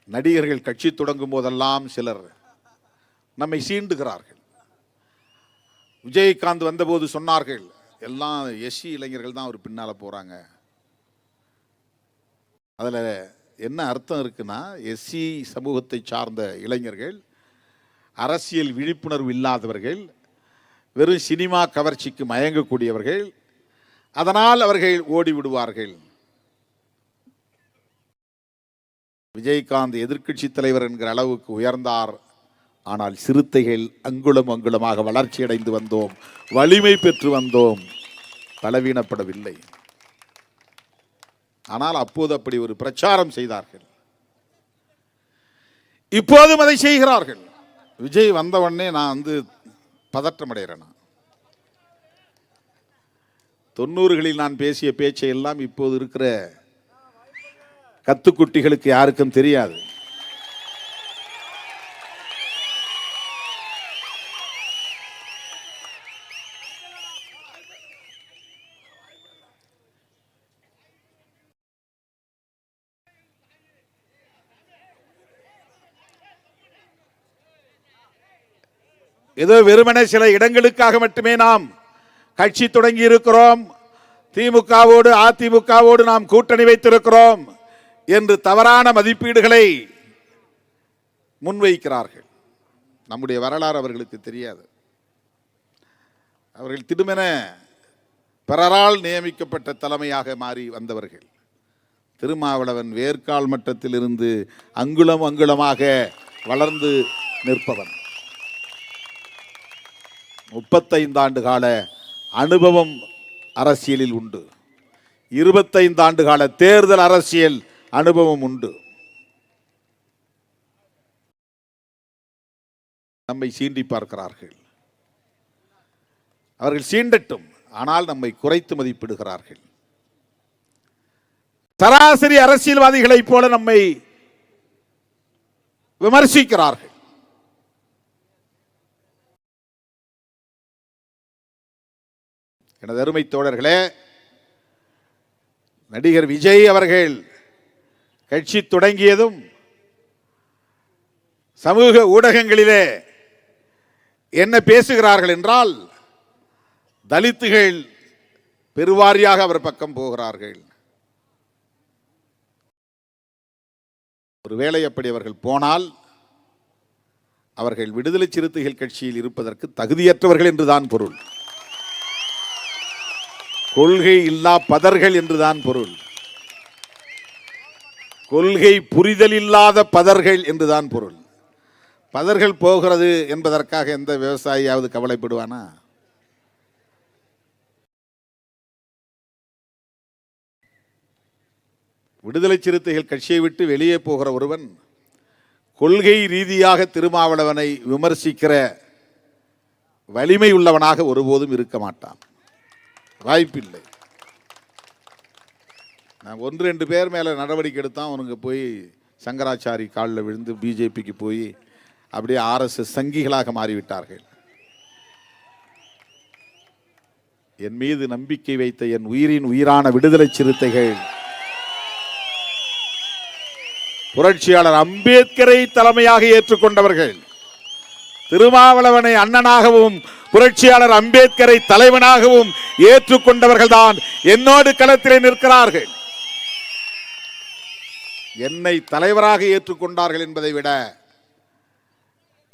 நடிகர்கள் கட்சி தொடங்கும் போதெல்லாம் சிலர் நம்மை சீண்டுகிறார்கள். விஜயகாந்த் வந்தபோது சொன்னார்கள், எல்லாம் எஸ்சி இளைஞர்கள் தான் அவர் பின்னால போறாங்க. அதுல என்ன அர்த்தம் இருக்குன்னா, எஸ்சி சமூகத்தை சார்ந்த இளைஞர்கள், அரசியல் விழிப்புணர்வு இல்லாதவர்கள், வெறும் சினிமா கவர்ச்சிக்கு மயங்கக்கூடியவர்கள், அதனால் அவர்கள் ஓடி விடுவார்கள். விஜயகாந்த் எதிர்க்கட்சி தலைவர் என்கிற அளவுக்கு உயர்ந்தார். ஆனால் சிறுத்தைகள் அங்குலம் அங்குலமாக வளர்ச்சி அடைந்து வந்தோம், வலிமை பெற்று வந்தோம், பலவீனப்படவில்லை. ஆனால் அப்போது அப்படி ஒரு பிரச்சாரம் செய்தார்கள். இப்போதும் அதை செய்கிறார்கள். விஜய் வந்தவொடனே நான் பதற்றம் அடைகிறேன். 90களில் நான் பேசிய பேச்சை எல்லாம் இப்போது இருக்கிற கத்துக்குட்டிகளுக்கு யாருக்கும் தெரியாது. ஏதோ வெறுமனே சில இடங்களுக்காக மட்டுமே நாம் கட்சி தொடங்கி இருக்கிறோம், திமுகவோடு அதிமுகவோடு நாம் கூட்டணி வைத்திருக்கிறோம் என்று தவறான மதிப்பீடுகளை முன்வைக்கிறார்கள். நம்முடைய வரலாறு அவர்களுக்கு தெரியாது. அவர்கள் திடுமென பிறரால் நியமிக்கப்பட்ட தலைமையாக மாறி வந்தவர்கள். திருமாவளவன் வேர்க்கால் மட்டத்தில் இருந்து அங்குலம் அங்குலமாக வளர்ந்து நிற்பவன். 35 ஆண்டு கால அனுபவம் அரசியலில் உண்டு. 25 ஆண்டு கால தேர்தல் அரசியல் அனுபவம் உண்டு. நம்மை சீண்டி பார்க்கிறார்கள். அவர்கள் சீண்டட்டும், ஆனால் நம்மை குறைத்து மதிப்பிடுகிறார்கள். சராசரி அரசியல்வாதிகளைப் போல நம்மை விமர்சிக்கிறார்கள். எனது அருமை தோழர்களே, நடிகர் விஜய் அவர்கள் கட்சி தொடங்கியதும் சமூக ஊடகங்களிலே என்ன பேசுகிறார்கள் என்றால், தலித்துகள் பெருவாரியாக அவர் பக்கம் போகிறார்கள். ஒருவேளை அப்படி அவர்கள் போனால் அவர்கள் விடுதலை சிறுத்தைகள் கட்சியில் இருப்பதற்கு தகுதியற்றவர்கள் என்றுதான் பொருள். கொள்கை இல்லா பதர்கள் என்றுதான் பொருள். கொள்கை புரிதல் இல்லாத பதர்கள் என்றுதான் பொருள். பதர்கள் போகிறது என்பதற்காக எந்த விவசாயியாவது கவலைப்படுவானா? விடுதலை சிறுத்தைகள் கட்சியை விட்டு வெளியே போகிற ஒருவன் கொள்கை ரீதியாக திருமாவளவனை விமர்சிக்கிற வலிமை உள்ளவனாக ஒருபோதும் இருக்க மாட்டான். வாய்ப்பில்லை. நான் 1-2 பேர் மேலே நடவடிக்கை எடுத்தான் அவனுங்க போய் சங்கராச்சாரி காலில் விழுந்து பிஜேபிக்கு போய் அப்படியே RSS சங்கிகளாக மாறிவிட்டார்கள். என் மீது நம்பிக்கை வைத்த என் உயிரின் உயிரான விடுதலை சிறுத்தைகள் புரட்சியாளர் அம்பேத்கரை தலைமையாக ஏற்றுக்கொண்டவர்கள். திருமாவளவனை அண்ணனாகவும் புரட்சியாளர் அம்பேத்கரை தலைவனாகவும் ஏற்றுக்கொண்டவர்கள் தான் என்னோடு களத்திலே நிற்கிறார்கள். என்னை தலைவராக ஏற்றுக்கொண்டார்கள் என்பதை விட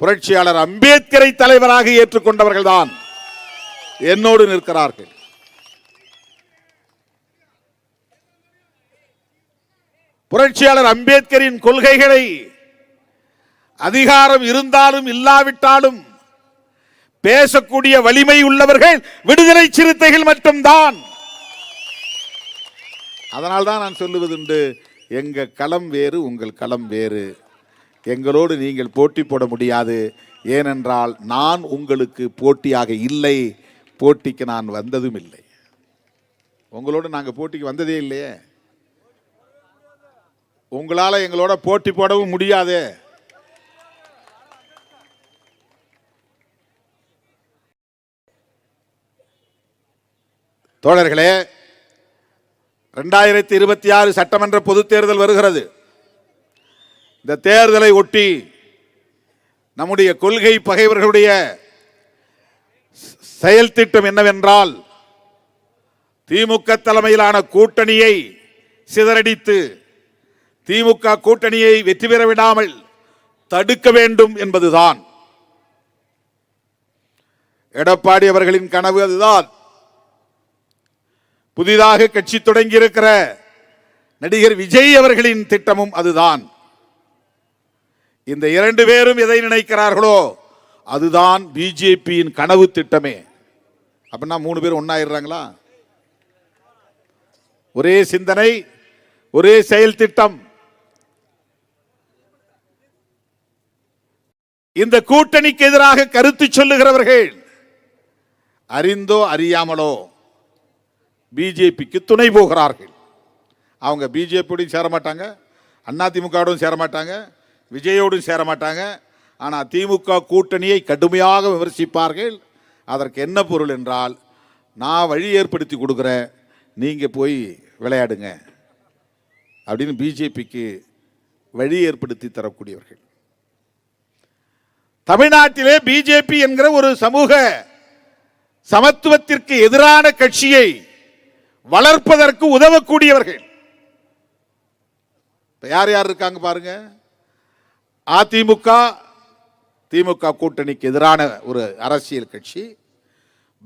புரட்சியாளர் அம்பேத்கரை தலைவராக ஏற்றுக்கொண்டவர்கள் தான் என்னோடு நிற்கிறார்கள். புரட்சியாளர் அம்பேத்கரின் கொள்கைகளை அதிகாரம் இருந்தாலும் இல்லாவிட்டாலும் பேசக்கூடிய வலிமை உள்ளவர்கள் விடுதலை சிறுத்தைகள் மட்டும்தான். அதனால்தான் நான் சொல்லுவதுண்டு, எங்க களம் வேறு, உங்கள் களம் வேறு. எங்களோடு நீங்கள் போட்டி போட முடியாது. ஏனென்றால் நான் உங்களுக்கு போட்டியாக இல்லை, போட்டிக்கு நான் வந்ததும் இல்லை. உங்களோடு நாங்கள் போட்டிக்கு வந்ததே இல்லையே. உங்களால் எங்களோட போட்டி போடவும் முடியாது. தோழர்களே, 2026 சட்டமன்ற பொதுத் தேர்தல் வருகிறது. இந்த தேர்தலை ஒட்டி நம்முடைய கொள்கை பகைவர்களுடைய செயல் திட்டம் என்னவென்றால் திமுக தலைமையிலான கூட்டணியை சிதறடித்து திமுக கூட்டணியை வெற்றி பெற விடாமல் தடுக்க வேண்டும் என்பதுதான். எடப்பாடி அவர்களின் கனவு அதுதான். புதிதாக கட்சி தொடங்கியிருக்கிற நடிகர் விஜய் அவர்களின் திட்டமும் அதுதான். இந்த இரண்டு பேரும் எதை நினைக்கிறார்களோ அதுதான் பிஜேபியின் கனவு திட்டமே. அப்படின்னா மூணு பேரும் ஒன்னாயிடுறாங்களா? ஒரே சிந்தனை, ஒரே செயல் திட்டம். இந்த கூட்டணிக்கு எதிராக கருத்து சொல்லுகிறவர்கள் அறிந்தோ அறியாமலோ பிஜேபிக்கு துணை போகிறார்கள். அவங்க பிஜேபியோடும் சேர மாட்டாங்க, அதிமுகவோடும் சேர மாட்டாங்க, விஜயோடும் சேர மாட்டாங்க. ஆனால் திமுக கூட்டணியை கடுமையாக விமர்சிப்பார்கள். அதற்கு என்ன பொருள் என்றால், நான் வழி ஏற்படுத்தி கொடுக்குறேன், நீங்கள் போய் விளையாடுங்க அப்படின்னு பிஜேபிக்கு வழி ஏற்படுத்தி தரக்கூடியவர்கள். தமிழ்நாட்டிலே பிஜேபி என்கிற ஒரு சமூக சமத்துவத்திற்கு எதிரான கட்சியை வளர்ப்பதற்கு உதவக்கூடியவர்கள் யார் யார் இருக்காங்க பாருங்க. அதிமுக திமுக கூட்டணிக்கு எதிரான ஒரு அரசியல் கட்சி,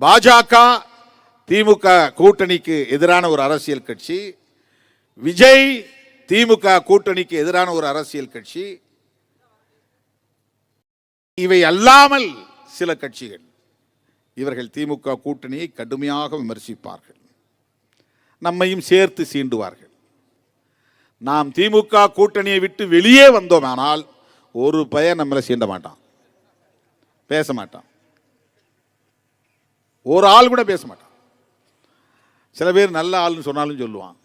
பாஜக திமுக கூட்டணிக்கு எதிரான ஒரு அரசியல் கட்சி, விஜய் திமுக கூட்டணிக்கு எதிரான ஒரு அரசியல் கட்சி, இவை அல்லாமல் சில கட்சிகள். இவர்கள் திமுக கூட்டணியை கடுமையாக விமர்சிப்பார்கள், நம்மையும் சேர்த்து சீண்டுவார்கள். நாம் திமுக கூட்டணியை விட்டு வெளியே வந்தோமானால் ஒரு பையன் நம்மளை சீண்ட மாட்டான், பேச மாட்டான், ஒரு ஆள் கூட பேச மாட்டான். சில பேர் நல்ல ஆள்னு சொன்னாலும் சொல்லுவான்.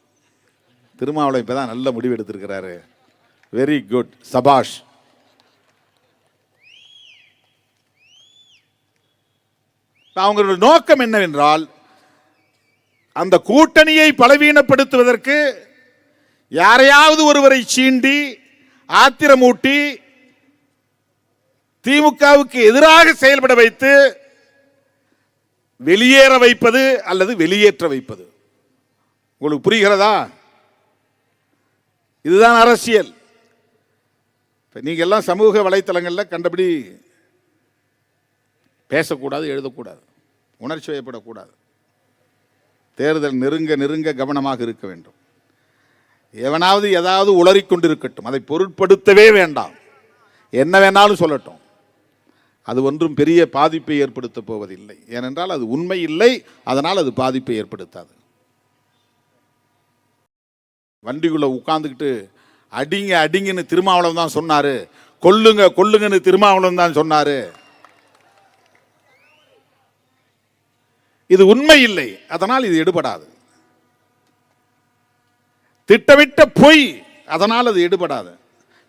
திருமாவளவன் இப்பதான் நல்ல முடிவு எடுத்திருக்கிறாரு, வெரி குட், சபாஷ். அவங்களுடைய நோக்கம் என்னவென்றால், அந்த கூட்டணியை பலவீனப்படுத்துவதற்கு யாரையாவது ஒருவரை சீண்டி ஆத்திரமூட்டி திமுகவுக்கு எதிராக செயல்பட வைத்து வெளியேற வைப்பது அல்லது வெளியேற்ற வைப்பது. உங்களுக்கு புரிகிறதா? இதுதான் அரசியல். நீங்க எல்லாம் சமூக வலைத்தளங்களில் கண்டபடி பேசக்கூடாது, எழுதக்கூடாது, உணர்ச்சி வயப்படக்கூடாது. தேர்தல் நெருங்க நெருங்க கவனமாக இருக்க வேண்டும். எவனாவது ஏதாவது உளறிக்கொண்டிருக்கட்டும், அதை பொருட்படுத்தவே வேண்டாம். என்ன வேணாலும் சொல்லட்டும், அது ஒன்றும் பெரிய பாதிப்பை ஏற்படுத்த போவதில்லை. ஏனென்றால் அது உண்மை இல்லை, அதனால் அது பாதிப்பை ஏற்படுத்தாது. வண்டிக்குள்ள உட்கார்ந்துக்கிட்டு அடிங்க அடிங்கன்னு திருமாவளவன் தான் சொன்னாரு, கொல்லுங்க கொல்லுங்கன்னு திருமாவளவன் தான் சொன்னாரு. இது உண்மை இல்லை, அதனால் இது எடுபடாது. திட்டமிட்ட பொய், அதனால் அது எடுபடாது.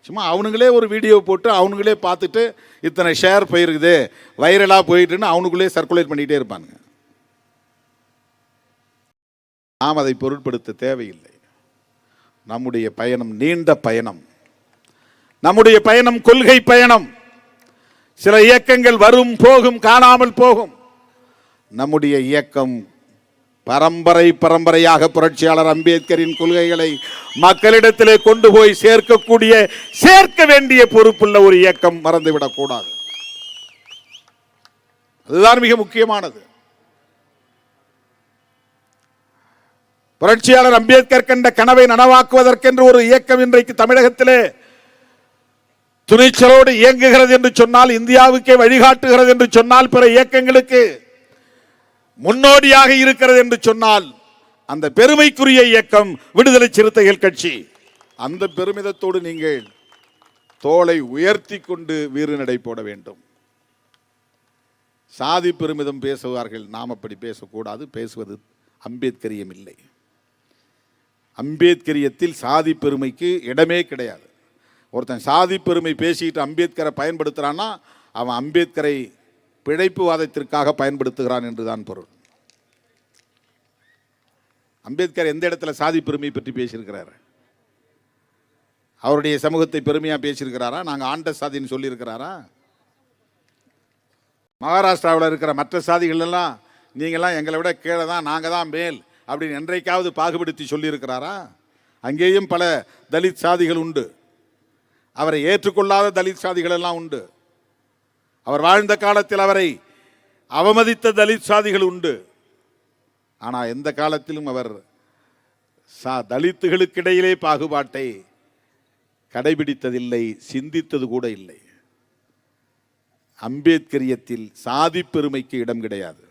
சும்மா அவனுங்களே ஒரு வீடியோ போட்டு அவனுங்களே பார்த்துட்டு இத்தனை ஷேர் போயிருக்குது, வைரலாக போயிட்டுன்னு அவனுக்குள்ளே சர்க்குலேட் பண்ணிக்கிட்டே இருப்பானுங்க. நாம் அதை பொருட்படுத்த தேவையில்லை. நம்முடைய பயணம் நீண்ட பயணம், நம்முடைய பயணம் கொள்கை பயணம். சில இயக்கங்கள் வரும் போகும், காணாமல் போகும். நம்முடைய இயக்கம் பரம்பரை பரம்பரையாக புரட்சியாளர் அம்பேத்கரின் கொள்கைகளை மக்களிடத்திலே கொண்டு போய் சேர்க்க வேண்டிய பொறுப்புள்ள ஒரு இயக்கம். மறந்துவிடக் கூடாது. அதுதான் மிக முக்கியமானது. புரட்சியாளர் அம்பேத்கர் கண்ட கனவை நனவாக்குவதற்கென்று ஒரு இயக்கம் இன்றைக்கு தமிழகத்திலே துணிச்சலோடு இயங்குகிறது என்று சொன்னால், இந்தியாவுக்கே வழிகாட்டுகிறது என்று சொன்னால், பிற இயக்கங்களுக்கு முன்னோடியாக இருக்கிறது என்று சொன்னால், அந்த பெருமைக்குரிய இயக்கம் விடுதலை சிறுத்தைகள் கட்சி. அந்த பெருமிதத்தோடு நீங்கள் தோளை உயர்த்தி கொண்டு வீறு நடை போட வேண்டும். சாதி பெருமிதம் பேசுவார்கள், நாம் அப்படி பேசக்கூடாது. பேசுவது அம்பேத்கரியம் இல்லை. அம்பேத்கரியத்தில் சாதி பெருமைக்கு இடமே கிடையாது. ஒருத்தன் சாதி பெருமை பேசிட்டு அம்பேத்கரை பயன்படுத்துறான்னா அவன் அம்பேத்கரை பிழைப்புவாதத்திற்காக பயன்படுத்துகிறான் என்றுதான் பொருள். அம்பேத்கர் எந்த இடத்துல சாதி பெருமை பற்றி பேசியிருக்கிறார்? அவருடைய சமூகத்தை பெருமையாக பேசியிருக்கிறாரா? நாங்கள் ஆண்ட சாதின்னு சொல்லியிருக்கிறாரா? மகாராஷ்டிராவில் இருக்கிற மற்ற சாதிகள் எல்லாம் நீங்கள்லாம் எங்களை விட கீழே தான், நாங்கள் தான் மேல் அப்படின்னு என்றைக்காவது பாகுபடுத்தி சொல்லியிருக்கிறாரா? அங்கேயும் பல தலித் சாதிகள் உண்டு. அவரை ஏற்றுக்கொள்ளாத தலித் சாதிகள் எல்லாம் உண்டு. அவர் வாழ்ந்த காலத்தில் அவரை அவமதித்த தலித் சாதிகள் உண்டு. ஆனால் எந்த காலத்திலும் அவர் தலித்துகளுக்கிடையிலே பாகுபாட்டை கடைபிடித்ததில்லை, சிந்தித்தது கூட இல்லை. அம்பேத்கரியத்தில் சாதி பெருமைக்கு இடம் கிடையாது.